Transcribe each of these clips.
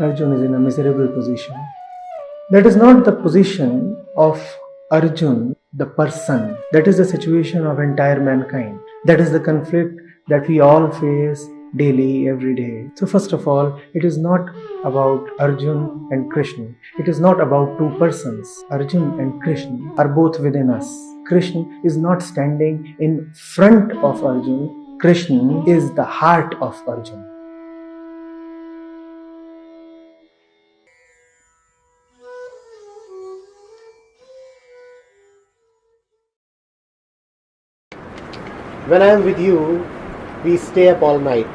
Arjun is in a miserable position. That is not the position of Arjun, the person. That is the situation of entire mankind. That is the conflict that we all face daily, every day. So first of all, it is not about Arjun and Krishna. It is not about two persons. Arjun and Krishna are both within us. Krishna is not standing in front of Arjun. Krishna is the heart of Arjun. When I am with you, we stay up all night.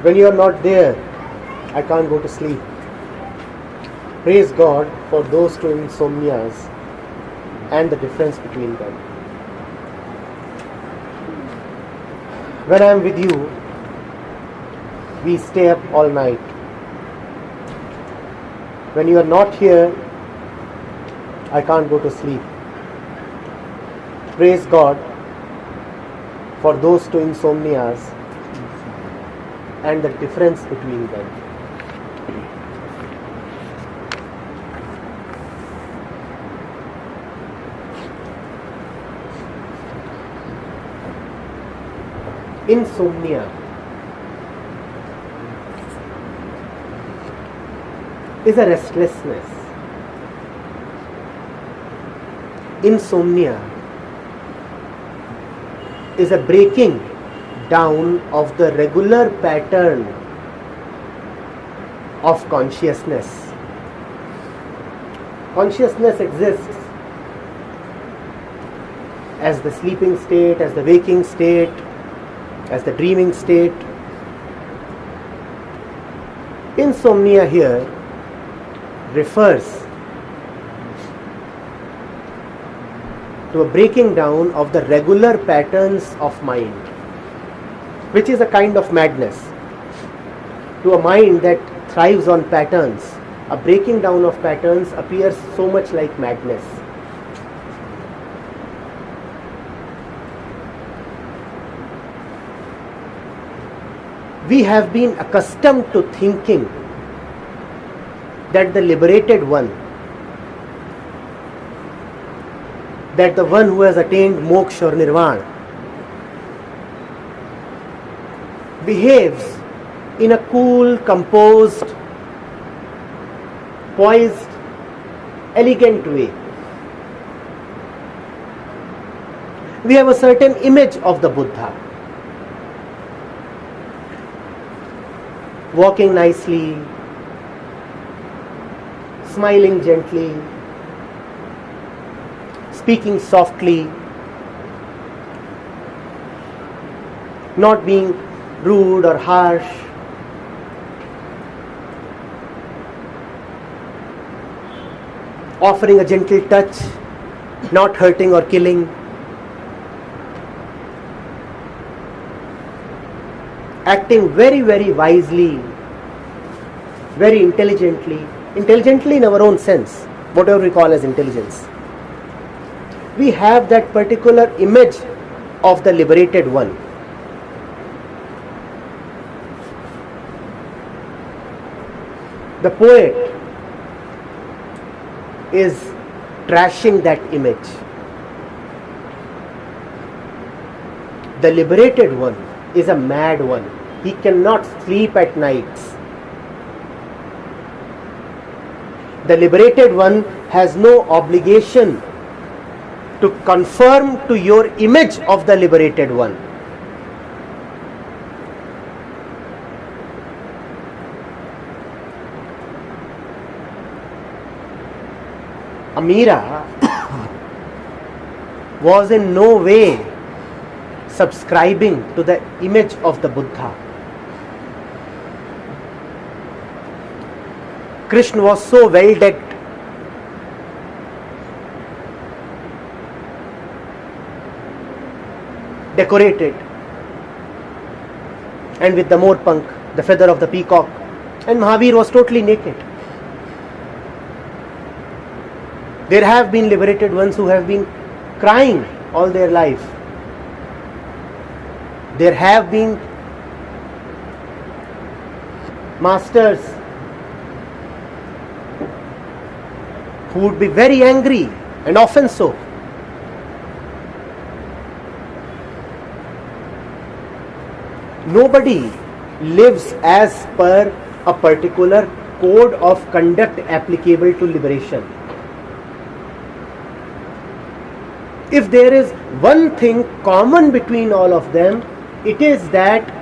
When you are not there, I can't go to sleep. Praise God for those two insomnias and the difference between them. When I am with you, we stay up all night. When you are not here, I can't go to sleep. Praise God for those two insomnias and the difference between them. Insomnia is a restlessness. Insomnia is a breaking down of the regular pattern of consciousness. Consciousness exists as the sleeping state, as the waking state, as the dreaming state. Insomnia here refers to a breaking down of the regular patterns of mind, which is a kind of madness. To a mind that thrives on patterns, a breaking down of patterns appears so much like madness. We have been accustomed to thinking that the liberated one, that the one who has attained moksha or nirvana, behaves in a cool, composed, poised, elegant way. We have a certain image of the Buddha, walking nicely, smiling gently, speaking softly, not being rude or harsh, offering a gentle touch, not hurting or killing, acting very, very wisely, very intelligently in our own sense, whatever we call as intelligence. We have that particular image of the liberated one. The poet is trashing that image. The liberated one is a mad one. He cannot sleep at nights. The liberated one has no obligation to conform to your image of the liberated one. Amira was in no way subscribing to the image of the Buddha. Krishna was so well decked, decorated, and with the morpunk, the feather of the peacock, and Mahavir was totally naked. There have been liberated ones who have been crying all their life. There have been masters who would be very angry, and often so. Nobody lives as per a particular code of conduct applicable to liberation. If there is one thing common between all of them, it is that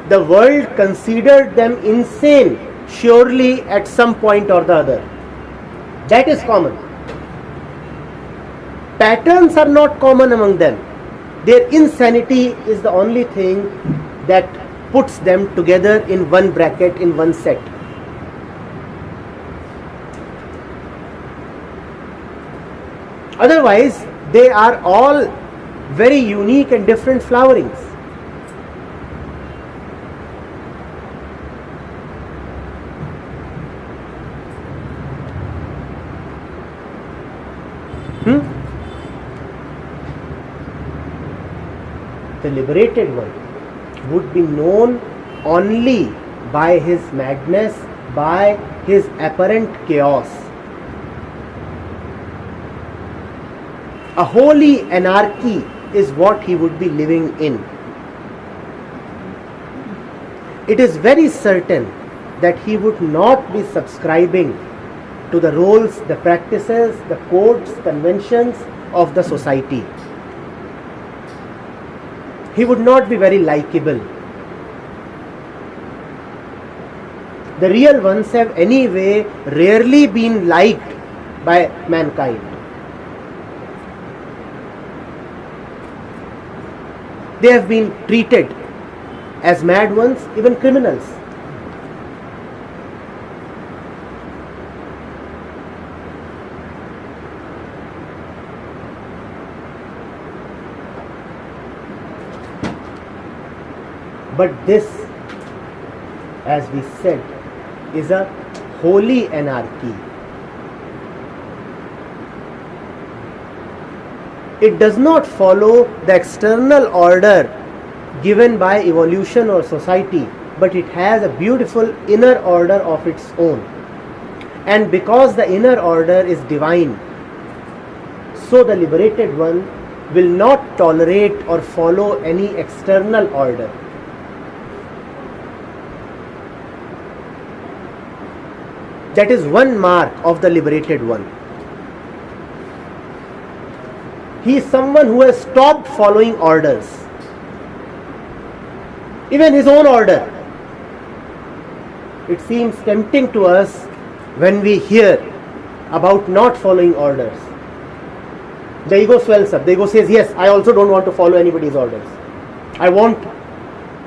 the world considered them insane, surely at some point or the other. That is common. Patterns are not common among them. Their insanity is the only thing that puts them together in one bracket, in one set. Otherwise, they are all very unique and different flowerings. The liberated one would be known only by his madness, by his apparent chaos. A holy anarchy is what he would be living in. It is very certain that he would not be subscribing to the rules, the practices, the codes, conventions of the society. He would not be very likable. The real ones have anyway rarely been liked by mankind. They have been treated as mad ones, even criminals. But this, as we said, is a holy anarchy. It does not follow the external order given by evolution or society, but it has a beautiful inner order of its own. And because the inner order is divine, so the liberated one will not tolerate or follow any external order. That is one mark of the liberated one. He is someone who has stopped following orders, even his own order. It seems tempting to us when we hear about not following orders. The ego swells up. The ego says, yes, I also don't want to follow anybody's orders. I want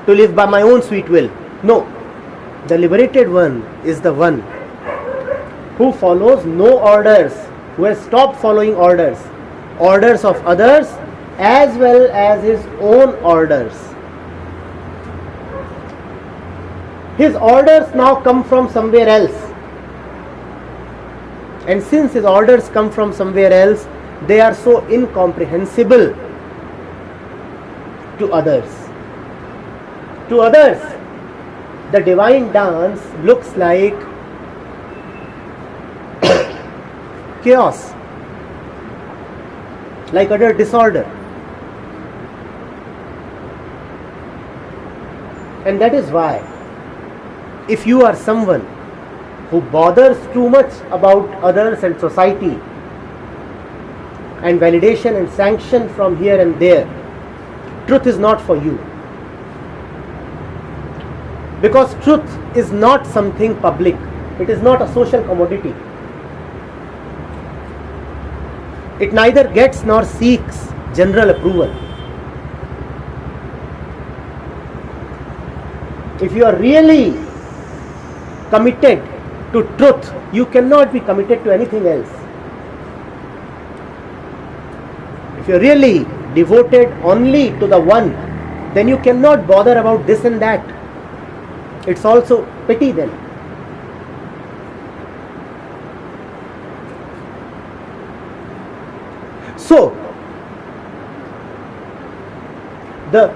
to live by my own sweet will. No, the liberated one is the one who follows no orders, who has stopped following orders of others as well as his own orders. His orders now come from somewhere else. And since his orders come from somewhere else, they are so incomprehensible to others. To others, the divine dance looks like chaos, like utter disorder. And that is why, if you are someone who bothers too much about others and society and validation and sanction from here and there, truth is not for you. Because truth is not something public. It is not a social commodity. It neither gets nor seeks general approval. If you are really committed to truth, you cannot be committed to anything else. If you are really devoted only to the one, then you cannot bother about this and that. It's also petty then. So, the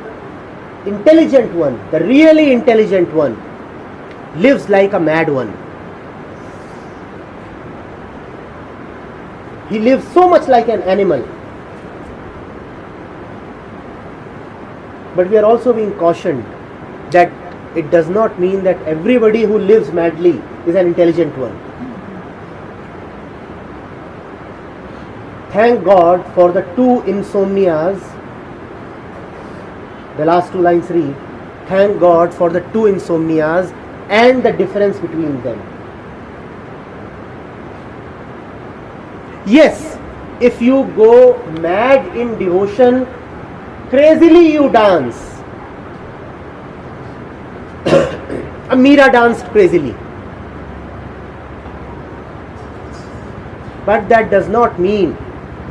intelligent one, the really intelligent one, lives like a mad one. He lives so much like an animal. But we are also being cautioned that it does not mean that everybody who lives madly is an intelligent one. Thank God for the two insomnias. The last two lines read, thank God for the two insomnias and the difference between them. Yes, if you go mad in devotion, crazily you dance. Meera danced crazily. But that does not mean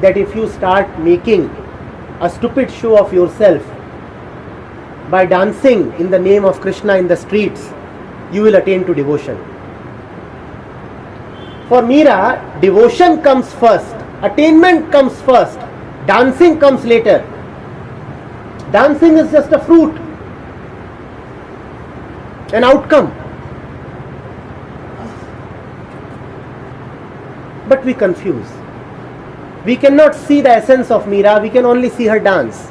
that if you start making a stupid show of yourself by dancing in the name of Krishna in the streets, you will attain to devotion. For Meera, devotion comes first, attainment comes first, dancing comes later. Dancing is just a fruit, an outcome. But we confuse. We cannot see the essence of Meera, we can only see her dance.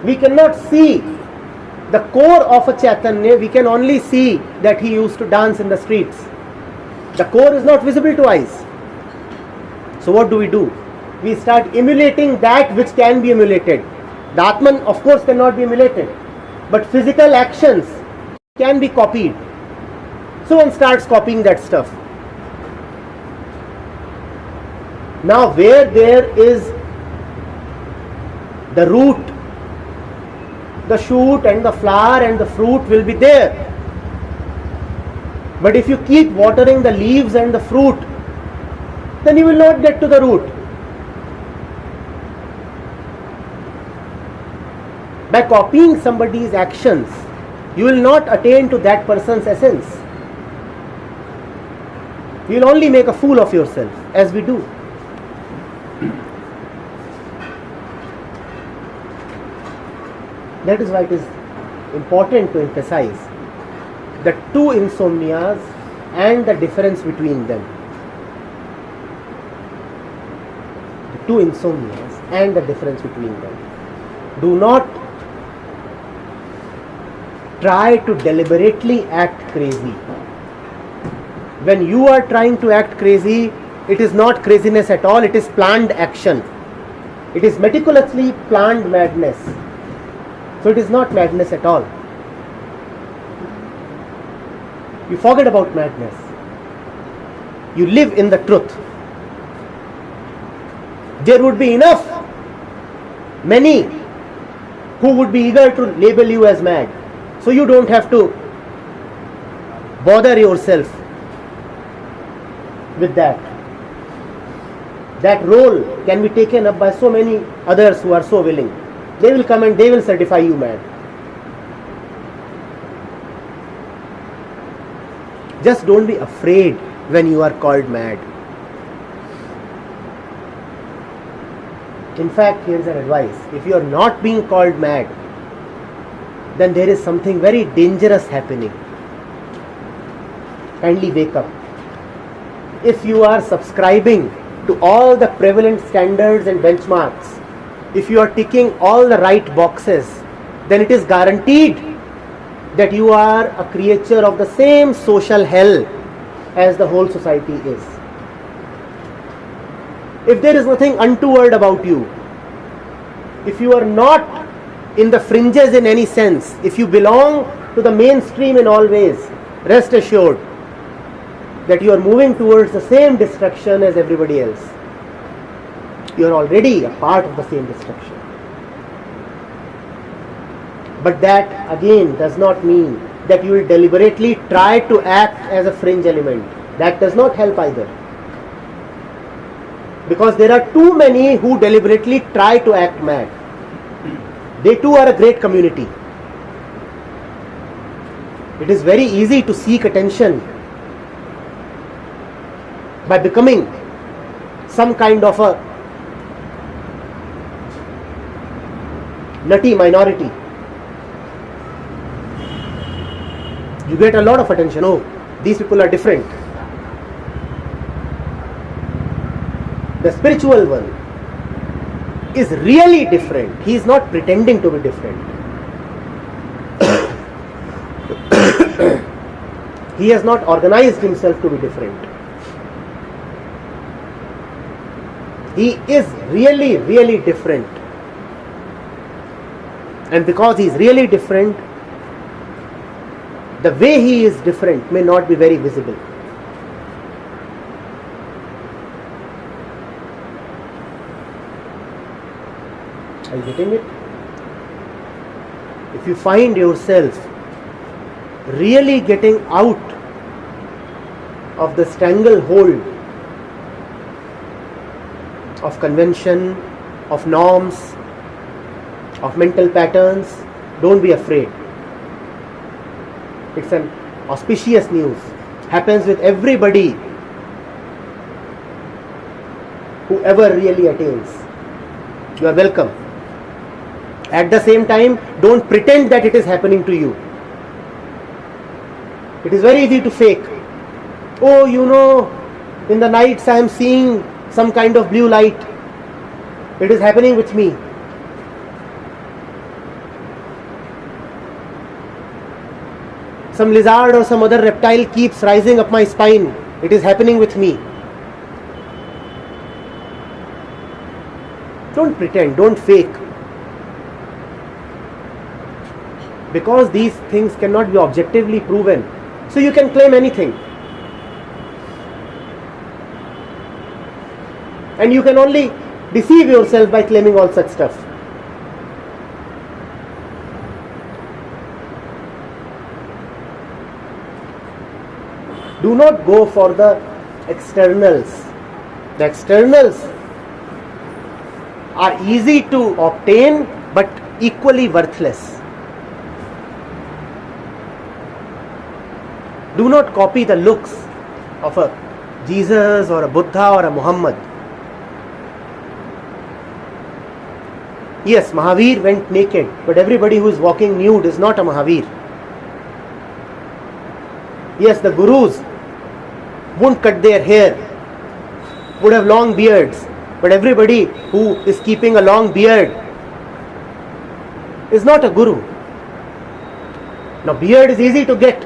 We cannot see the core of a Chaitanya, we can only see that he used to dance in the streets. The core is not visible to eyes. So what do? We start emulating that which can be emulated. The Atman, of course, cannot be emulated, but physical actions can be copied. So one starts copying that stuff. Now, where there is the root, the shoot and the flower and the fruit will be there. But if you keep watering the leaves and the fruit, then you will not get to the root. By copying somebody's actions, you will not attain to that person's essence. You will only make a fool of yourself, as we do. That is why it is important to emphasize the two insomnias and the difference between them. The two insomnias and the difference between them. Do not try to deliberately act crazy. When you are trying to act crazy, it is not craziness at all, it is planned action. It is meticulously planned madness. So it is not madness at all. You forget about madness. You live in the truth. There would be many who would be eager to label you as mad. So you don't have to bother yourself with that. That role can be taken up by so many others who are so willing. They will come and they will certify you mad. Just don't be afraid when you are called mad. In fact, here is an advice. If you are not being called mad, then there is something very dangerous happening. Kindly wake up. If you are subscribing to all the prevalent standards and benchmarks, if you are ticking all the right boxes, then it is guaranteed that you are a creature of the same social hell as the whole society is. If there is nothing untoward about you, if you are not in the fringes in any sense, if you belong to the mainstream in all ways, rest assured that you are moving towards the same destruction as everybody else. You are already a part of the same destruction. But that again does not mean that you will deliberately try to act as a fringe element. That does not help either. Because there are too many who deliberately try to act mad. They too are a great community. It is very easy to seek attention by becoming some kind of a nutty minority. You get a lot of attention. Oh, these people are different. The spiritual one is really different. He is not pretending to be different. He has not organized himself to be different. He is really, really different. And because he is really different, the way he is different may not be very visible. Are you getting it? If you find yourself really getting out of the stranglehold of convention, of norms, of mental patterns, don't be afraid. It's an auspicious news. Happens with everybody who ever really attains. You are welcome. At the same time, don't pretend that it is happening to you. It is very easy to fake. Oh, in the nights I am seeing some kind of blue light. It is happening with me. Some lizard or some other reptile keeps rising up my spine. It is happening with me. Don't pretend, don't fake. Because these things cannot be objectively proven. So you can claim anything. And you can only deceive yourself by claiming all such stuff. Do not go for the externals. The externals are easy to obtain but equally worthless. Do not copy the looks of a Jesus or a Buddha or a Muhammad. Yes, Mahavir went naked, but everybody who is walking nude is not a Mahavir. Yes, the gurus won't cut their hair, would have long beards, but everybody who is keeping a long beard is not a guru. Now, beard is easy to get.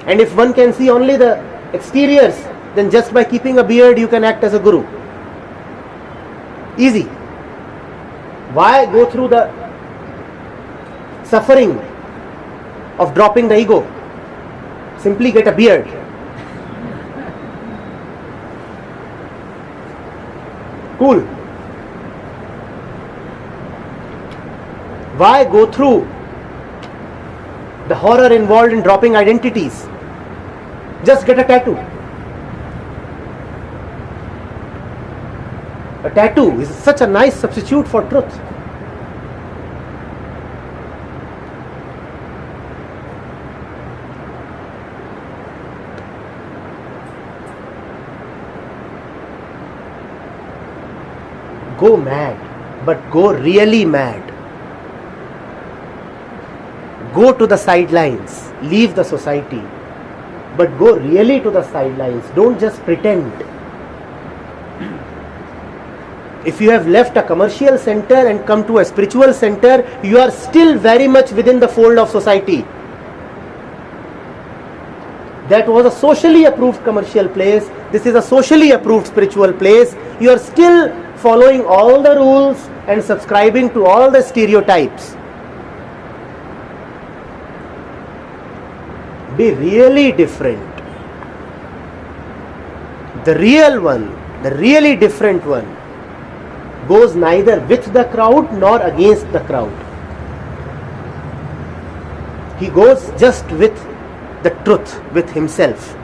And if one can see only the exteriors, then just by keeping a beard you can act as a guru. Easy. Why go through the suffering of dropping the ego? Simply get a beard. Cool. Why go through the horror involved in dropping identities? Just get a tattoo. A tattoo is such a nice substitute for truth. Go mad, but go really mad. Go to the sidelines, leave the society, but go really to the sidelines. Don't just pretend. If you have left a commercial center and come to a spiritual center, you are still very much within the fold of society. That was a socially approved commercial place. This is a socially approved spiritual place. You are still following all the rules and subscribing to all the stereotypes. Be really different. The real one, the really different one, goes neither with the crowd nor against the crowd. He goes just with the truth, with himself.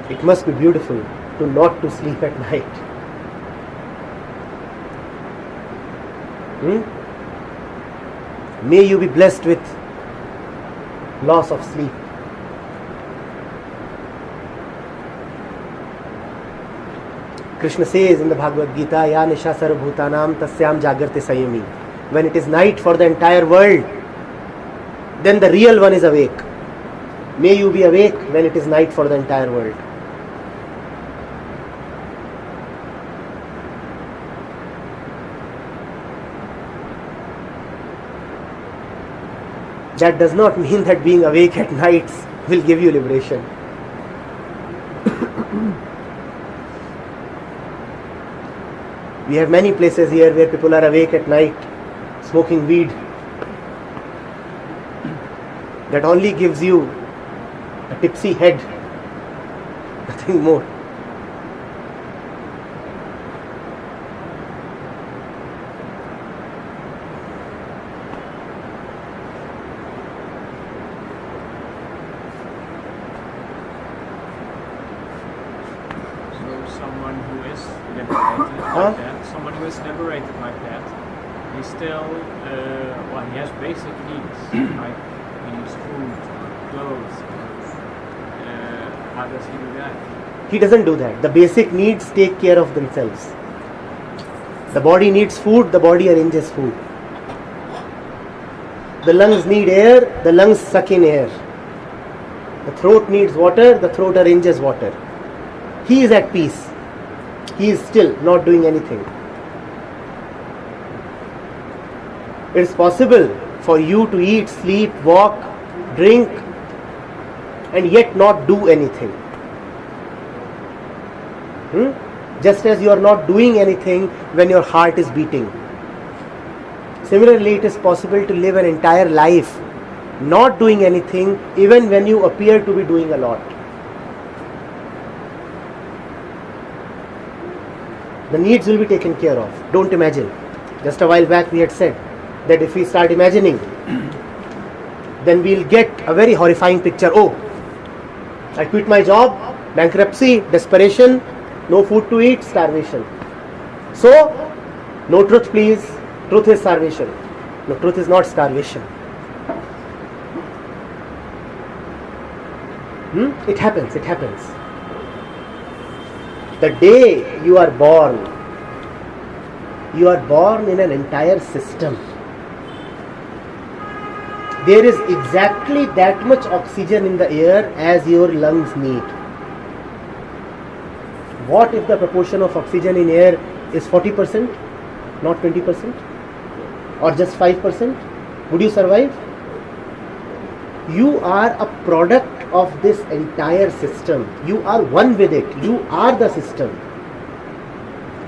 It must be beautiful. to not to sleep at night. May you be blessed with loss of sleep. Krishna says in the Bhagavad Gita, Ya nisha sarvabhutanam tasyam jagrate sayami. When it is night for the entire world, then the real one is awake. May you be awake when it is night for the entire world. That does not mean that being awake at nights will give you liberation. We have many places here where people are awake at night smoking weed. That only gives you a tipsy head, nothing more. Someone who is liberated like that, he still, he has basic needs, like he needs food, clothes. How does he do that? He doesn't do that. The basic needs take care of themselves. The body needs food, the body arranges food. The lungs need air, the lungs suck in air. The throat needs water, the throat arranges water. He is at peace. He is still not doing anything. It is possible for you to eat, sleep, walk, drink, and yet not do anything. Just as you are not doing anything when your heart is beating. Similarly, it is possible to live an entire life not doing anything even when you appear to be doing a lot. The needs will be taken care of. Don't imagine. Just a while back we had said that if we start imagining, then we'll get a very horrifying picture. Oh, I quit my job, bankruptcy, desperation, no food to eat, starvation. So, no truth please, truth is starvation. No, truth is not starvation. It happens. The day you are born in an entire system. There is exactly that much oxygen in the air as your lungs need. What if the proportion of oxygen in air is 40%, not 20%? Or just 5%? Would you survive? You are a product of this entire system. You are one with it. You are the system.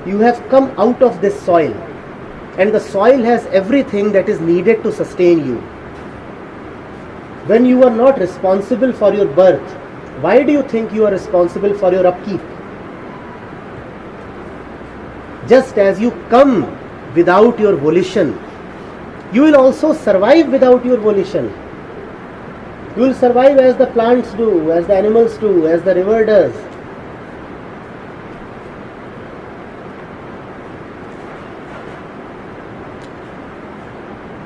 You have come out of this soil, and the soil has everything that is needed to sustain you. When you are not responsible for your birth, why do you think you are responsible for your upkeep? Just as you come without your volition, you will also survive without your volition. You will survive as the plants do, as the animals do, as the river does.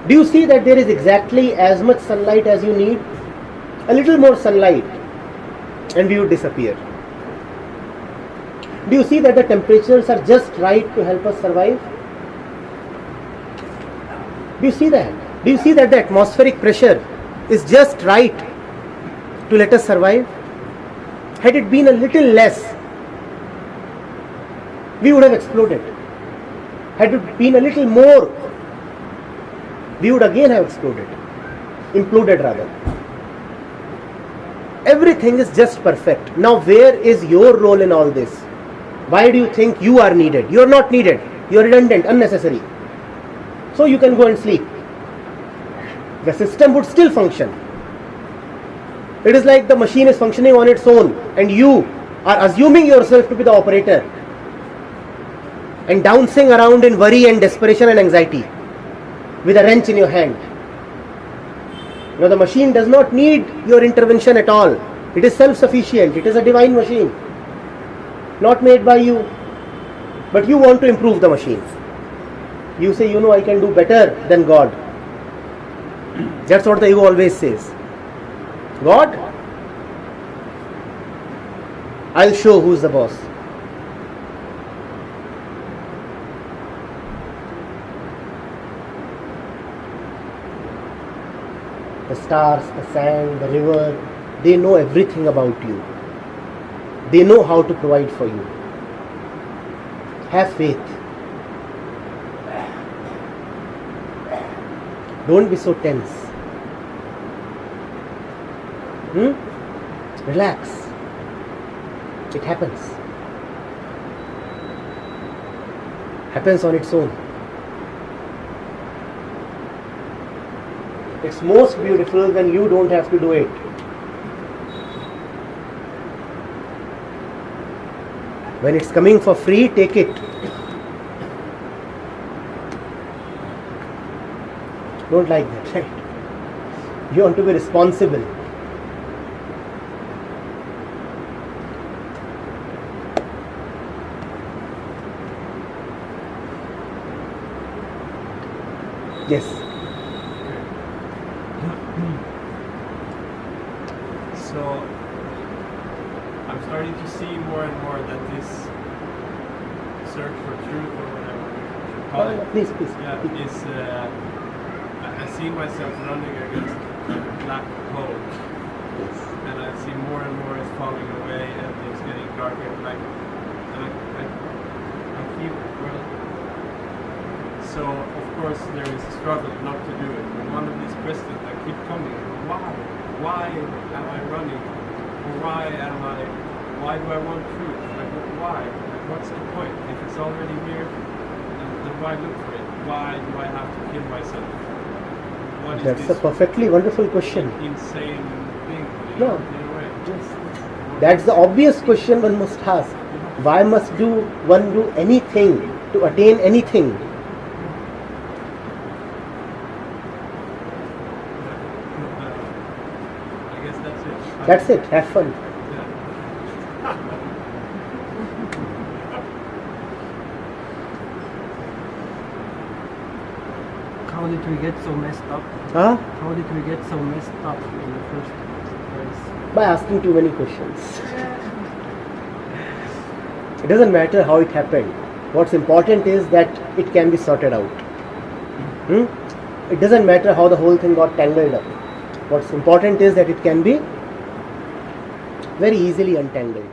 Do you see that there is exactly as much sunlight as you need? A little more sunlight and we would disappear. Do you see that the temperatures are just right to help us survive? Do you see that? Do you see that the atmospheric pressure is just right to let us survive? Had it been a little less, we would have exploded. Had it been a little more, we would again have exploded. Imploded rather. Everything is just perfect. Now where is your role in all this? Why do you think you are needed? You are not needed. You are redundant, unnecessary. So you can go and sleep. The system would still function. It is like the machine is functioning on its own and you are assuming yourself to be the operator and bouncing around in worry and desperation and anxiety with a wrench in your hand. Now the machine does not need your intervention at all. It is self-sufficient. It is a divine machine. not made by you. But you want to improve the machine. You say, I can do better than God. That's what the ego always says. God, I'll show who's the boss. The stars, the sand, the river, they know everything about you. They know how to provide for you. Have faith. Don't be so tense. Relax. It happens. Happens on its own. It's most beautiful when you don't have to do it. When it's coming for free, take it. Don't like that, right? You want to be responsible. Yes. So I'm starting to see more and more that this search for truth or whatever you call it, Please. yeah, is I see myself running against a black hole, Yes. and I see more and more it's falling away and it's getting darker and black, and I keep so of course there is a struggle not to do it. But one of these questions that keep coming: why am I running? Or why do I want truth? Like why? Like what's the point? If it's already here, then why look for it? Why do I have to kill myself? What is That's a this perfectly wonderful question. insane thing? No. In a way. Yes. That's the obvious question one must ask. Why must one do anything to attain anything? I guess that's it. That's it. Have fun. How did we get so messed up? Huh? How did we get so messed up in the first place? By asking too many questions. It doesn't matter how it happened. What's important is that it can be sorted out. It doesn't matter how the whole thing got tangled up. What's important is that it can be very easily untangled.